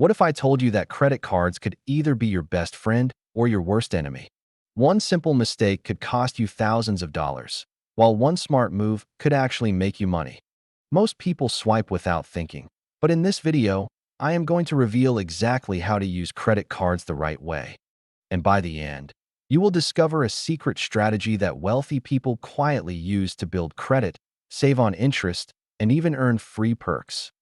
What if I told you that credit cards could either be your best friend or your worst enemy? One simple mistake could cost you thousands of dollars, while one smart move could actually make you money. Most people swipe without thinking, but in this video, I am going to reveal exactly how to use credit cards the right way. And by the end, you will discover a secret strategy that wealthy people quietly use to build credit, save on interest, and even earn free perks.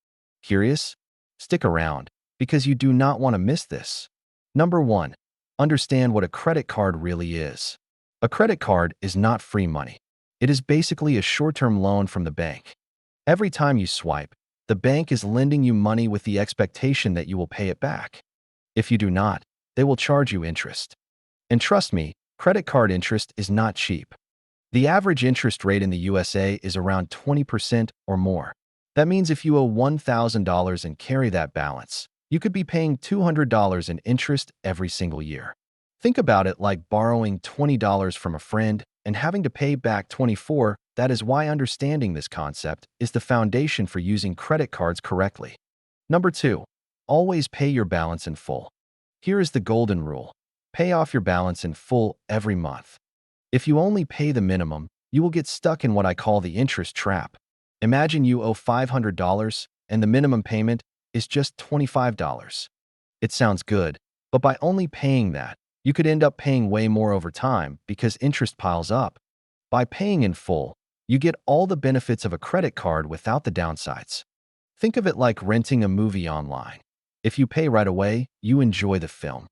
Curious? Stick around, because you do not want to miss this. Number 1. Understand what a credit card really is. A credit card is not free money. It is basically a short-term loan from the bank. Every time you swipe, the bank is lending you money with the expectation that you will pay it back. If you do not, they will charge you interest. And trust me, credit card interest is not cheap. The average interest rate in the USA is around 20% or more. That means if you owe $1,000 and carry that balance, you could be paying $200 in interest every single year. Think about it like borrowing $20 from a friend and having to pay back $24. That is why understanding this concept is the foundation for using credit cards correctly. Number 2. Always pay your balance in full. Here is the golden rule. Pay off your balance in full every month. If you only pay the minimum, you will get stuck in what I call the interest trap. Imagine you owe $500 and the minimum payment is just $25. It sounds good, but by only paying that, you could end up paying way more over time because interest piles up. By paying in full, you get all the benefits of a credit card without the downsides. Think of it like renting a movie online. If you pay right away, you enjoy the film.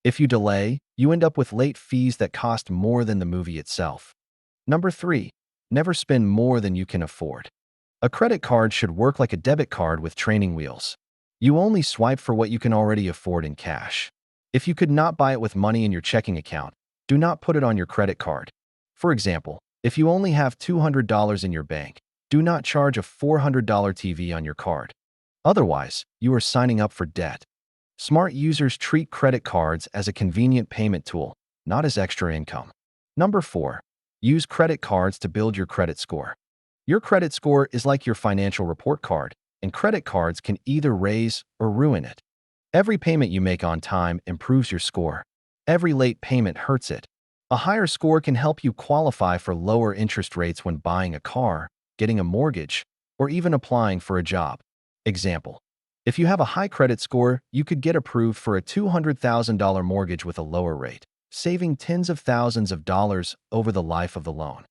If you delay, you end up with late fees that cost more than the movie itself. Number 3. Never spend more than you can afford. A credit card should work like a debit card with training wheels. You only swipe for what you can already afford in cash. If you could not buy it with money in your checking account, do not put it on your credit card. For example, if you only have $200 in your bank, do not charge a $400 TV on your card. Otherwise, you are signing up for debt. Smart users treat credit cards as a convenient payment tool, not as extra income. Number 4. Use credit cards to build your credit score. Your credit score is like your financial report card, and credit cards can either raise or ruin it. Every payment you make on time improves your score. Every late payment hurts it. A higher score can help you qualify for lower interest rates when buying a car, getting a mortgage, or even applying for a job. Example: if you have a high credit score, you could get approved for a $200,000 mortgage with a lower rate, saving tens of thousands of dollars over the life of the loan.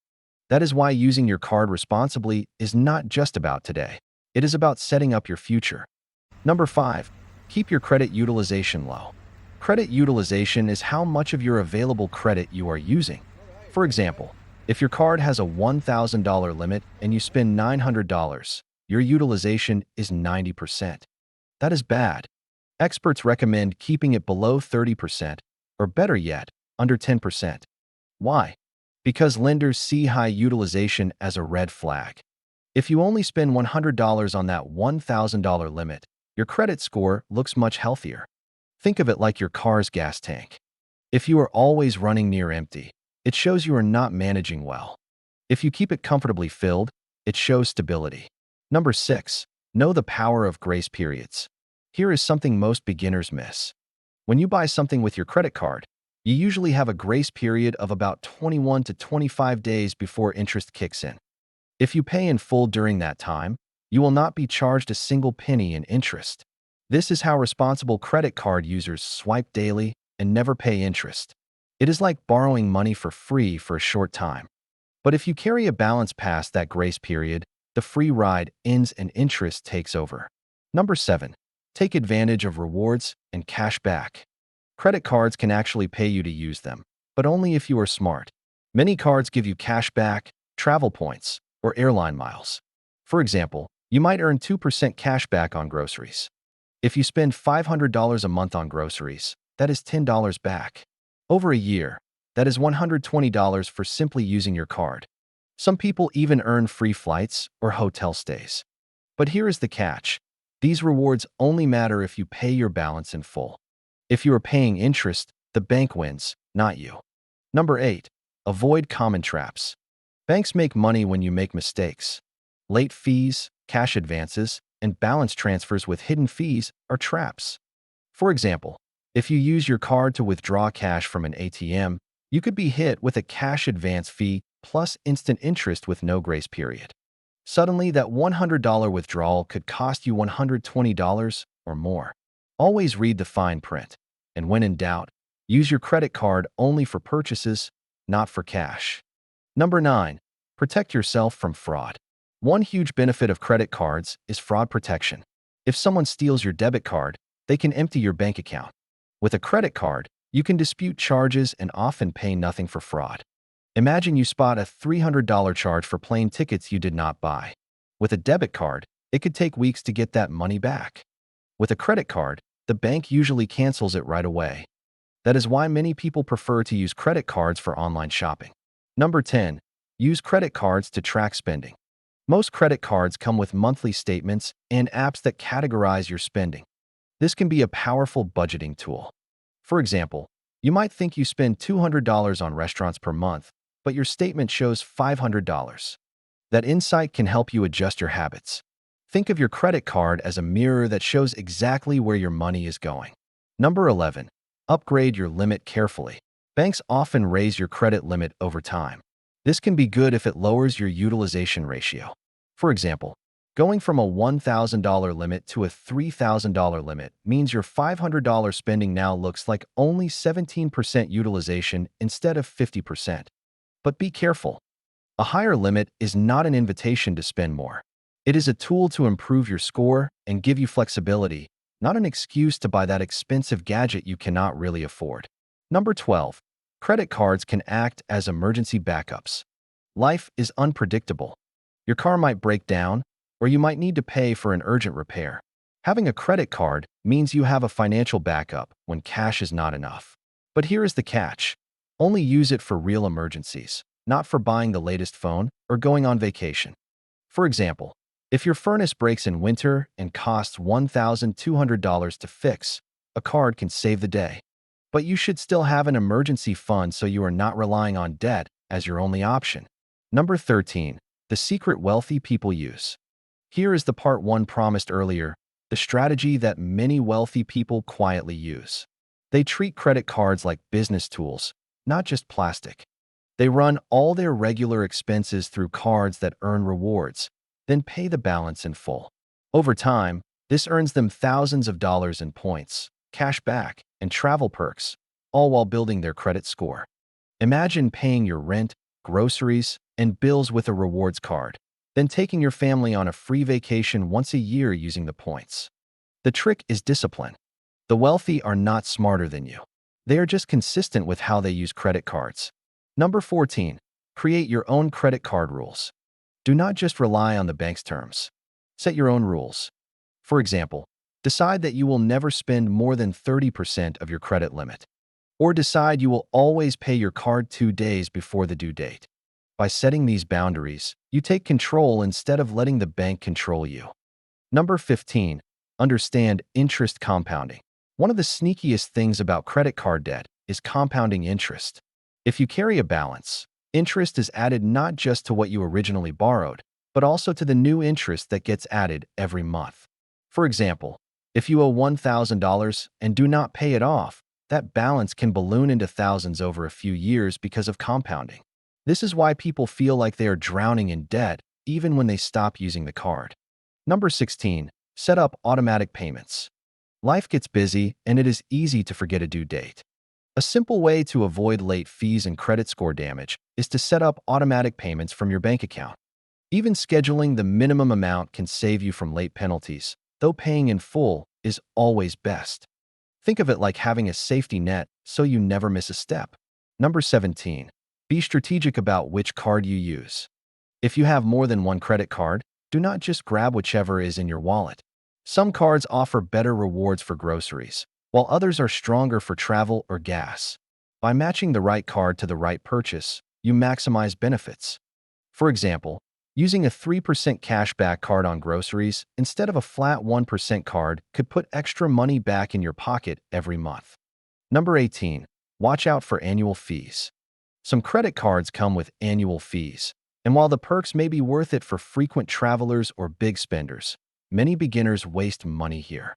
That is why using your card responsibly is not just about today. It is about setting up your future. Number 5. Keep your credit utilization low. Credit utilization is how much of your available credit you are using. For example, if your card has a $1,000 limit and you spend $900, your utilization is 90%. That is bad. Experts recommend keeping it below 30%, or better yet, under 10%. Why? Because lenders see high utilization as a red flag. If you only spend $100 on that $1,000 limit, your credit score looks much healthier. Think of it like your car's gas tank. If you are always running near empty, it shows you are not managing well. If you keep it comfortably filled, it shows stability. Number 6. Know the power of grace periods. Here is something most beginners miss. When you buy something with your credit card, you usually have a grace period of about 21 to 25 days before interest kicks in. If you pay in full during that time, you will not be charged a single penny in interest. This is how responsible credit card users swipe daily and never pay interest. It is like borrowing money for free for a short time. But if you carry a balance past that grace period, the free ride ends and interest takes over. Number 7. Take advantage of rewards and cash back. Credit cards can actually pay you to use them, but only if you are smart. Many cards give you cash back, travel points, or airline miles. For example, you might earn 2% cash back on groceries. If you spend $500 a month on groceries, that is $10 back. Over a year, that is $120 for simply using your card. Some people even earn free flights or hotel stays. But here is the catch. These rewards only matter if you pay your balance in full. If you are paying interest, the bank wins, not you. Number 8. Avoid common traps. Banks make money when you make mistakes. Late fees, cash advances, and balance transfers with hidden fees are traps. For example, if you use your card to withdraw cash from an ATM, you could be hit with a cash advance fee plus instant interest with no grace period. Suddenly, that $100 withdrawal could cost you $120 or more. Always read the fine print, and when in doubt, use your credit card only for purchases, not for cash. Number 9. Protect yourself from fraud. One huge benefit of credit cards is fraud protection. If someone steals your debit card, they can empty your bank account. With a credit card, you can dispute charges and often pay nothing for fraud. Imagine you spot a $300 charge for plane tickets you did not buy. With a debit card, it could take weeks to get that money back. With a credit card, the bank usually cancels it right away. That is why many people prefer to use credit cards for online shopping. Number 10. Use credit cards to track spending. Most credit cards come with monthly statements and apps that categorize your spending. This can be a powerful budgeting tool. For example, you might think you spend $200 on restaurants per month, but your statement shows $500. That insight can help you adjust your habits. Think of your credit card as a mirror that shows exactly where your money is going. Number 11. Upgrade your limit carefully. Banks often raise your credit limit over time. This can be good if it lowers your utilization ratio. For example, going from a $1,000 limit to a $3,000 limit means your $500 spending now looks like only 17% utilization instead of 50%. But be careful. A higher limit is not an invitation to spend more. It is a tool to improve your score and give you flexibility, not an excuse to buy that expensive gadget you cannot really afford. Number 12. Credit cards can act as emergency backups. Life is unpredictable. Your car might break down, or you might need to pay for an urgent repair. Having a credit card means you have a financial backup when cash is not enough. But here is the catch. Only use it for real emergencies, not for buying the latest phone or going on vacation. For example, if your furnace breaks in winter and costs $1,200 to fix, a card can save the day. But you should still have an emergency fund so you are not relying on debt as your only option. Number 13. The secret wealthy people use. Here is the part 1 promised earlier, the strategy that many wealthy people quietly use. They treat credit cards like business tools, not just plastic. They run all their regular expenses through cards that earn rewards, then pay the balance in full. Over time, this earns them thousands of dollars in points, cash back, and travel perks, all while building their credit score. Imagine paying your rent, groceries, and bills with a rewards card, then taking your family on a free vacation once a year using the points. The trick is discipline. The wealthy are not smarter than you. They are just consistent with how they use credit cards. Number 14. Create your own credit card rules. Do not just rely on the bank's terms. Set your own rules. For example, decide that you will never spend more than 30% of your credit limit. Or decide you will always pay your card 2 days before the due date. By setting these boundaries, you take control instead of letting the bank control you. Number 15. Understand interest compounding. One of the sneakiest things about credit card debt is compounding interest. If you carry a balance, interest is added not just to what you originally borrowed, but also to the new interest that gets added every month. For example, if you owe $1,000 and do not pay it off, that balance can balloon into thousands over a few years because of compounding. This is why people feel like they are drowning in debt even when they stop using the card. Number 16. Set up automatic payments. Life gets busy and it is easy to forget a due date. A simple way to avoid late fees and credit score damage is to set up automatic payments from your bank account. Even scheduling the minimum amount can save you from late penalties, though paying in full is always best. Think of it like having a safety net so you never miss a step. Number 17. Be strategic about which card you use. If you have more than one credit card, do not just grab whichever is in your wallet. Some cards offer better rewards for groceries, while others are stronger for travel or gas. By matching the right card to the right purchase, you maximize benefits. For example, using a 3% cashback card on groceries instead of a flat 1% card could put extra money back in your pocket every month. Number 18. Watch out for annual fees. Some credit cards come with annual fees, and while the perks may be worth it for frequent travelers or big spenders, many beginners waste money here.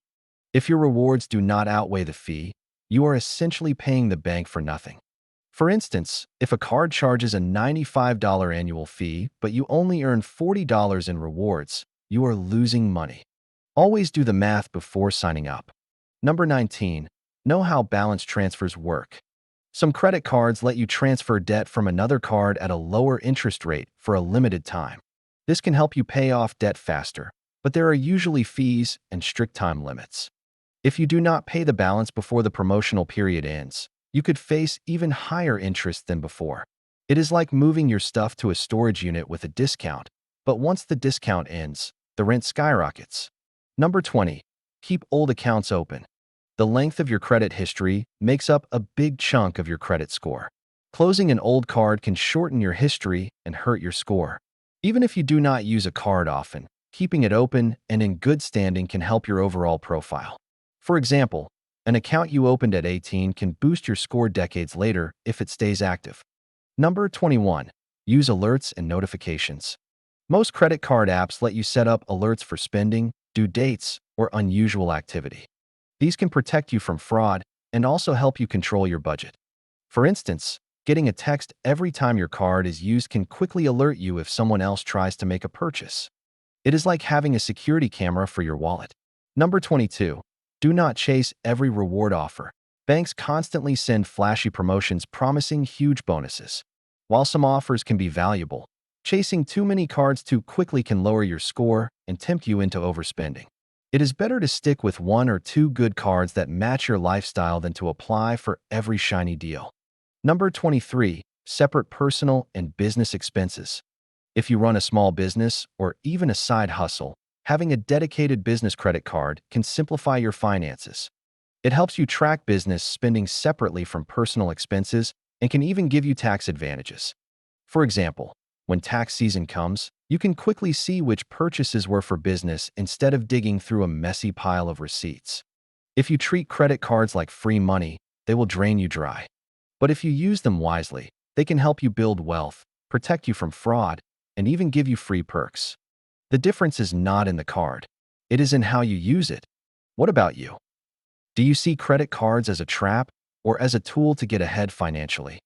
If your rewards do not outweigh the fee, you are essentially paying the bank for nothing. For instance, if a card charges a $95 annual fee, but you only earn $40 in rewards, you are losing money. Always do the math before signing up. Number 19. Know how balance transfers work. Some credit cards let you transfer debt from another card at a lower interest rate for a limited time. This can help you pay off debt faster, but there are usually fees and strict time limits. If you do not pay the balance before the promotional period ends, you could face even higher interest than before. It is like moving your stuff to a storage unit with a discount, but once the discount ends, the rent skyrockets. Number 20. Keep old accounts open. The length of your credit history makes up a big chunk of your credit score. Closing an old card can shorten your history and hurt your score. Even if you do not use a card often, keeping it open and in good standing can help your overall profile. For example, an account you opened at 18 can boost your score decades later if it stays active. Number 21. Use alerts and notifications. Most credit card apps let you set up alerts for spending, due dates, or unusual activity. These can protect you from fraud and also help you control your budget. For instance, getting a text every time your card is used can quickly alert you if someone else tries to make a purchase. It is like having a security camera for your wallet. Number 22. Do not chase every reward offer. Banks constantly send flashy promotions promising huge bonuses. While some offers can be valuable, chasing too many cards too quickly can lower your score and tempt you into overspending. It is better to stick with one or two good cards that match your lifestyle than to apply for every shiny deal. Number 23. Separate personal and business expenses. If you run a small business or even a side hustle, having a dedicated business credit card can simplify your finances. It helps you track business spending separately from personal expenses and can even give you tax advantages. For example, when tax season comes, you can quickly see which purchases were for business instead of digging through a messy pile of receipts. If you treat credit cards like free money, they will drain you dry. But if you use them wisely, they can help you build wealth, protect you from fraud, and even give you free perks. The difference is not in the card. It is in how you use it. What about you? Do you see credit cards as a trap or as a tool to get ahead financially?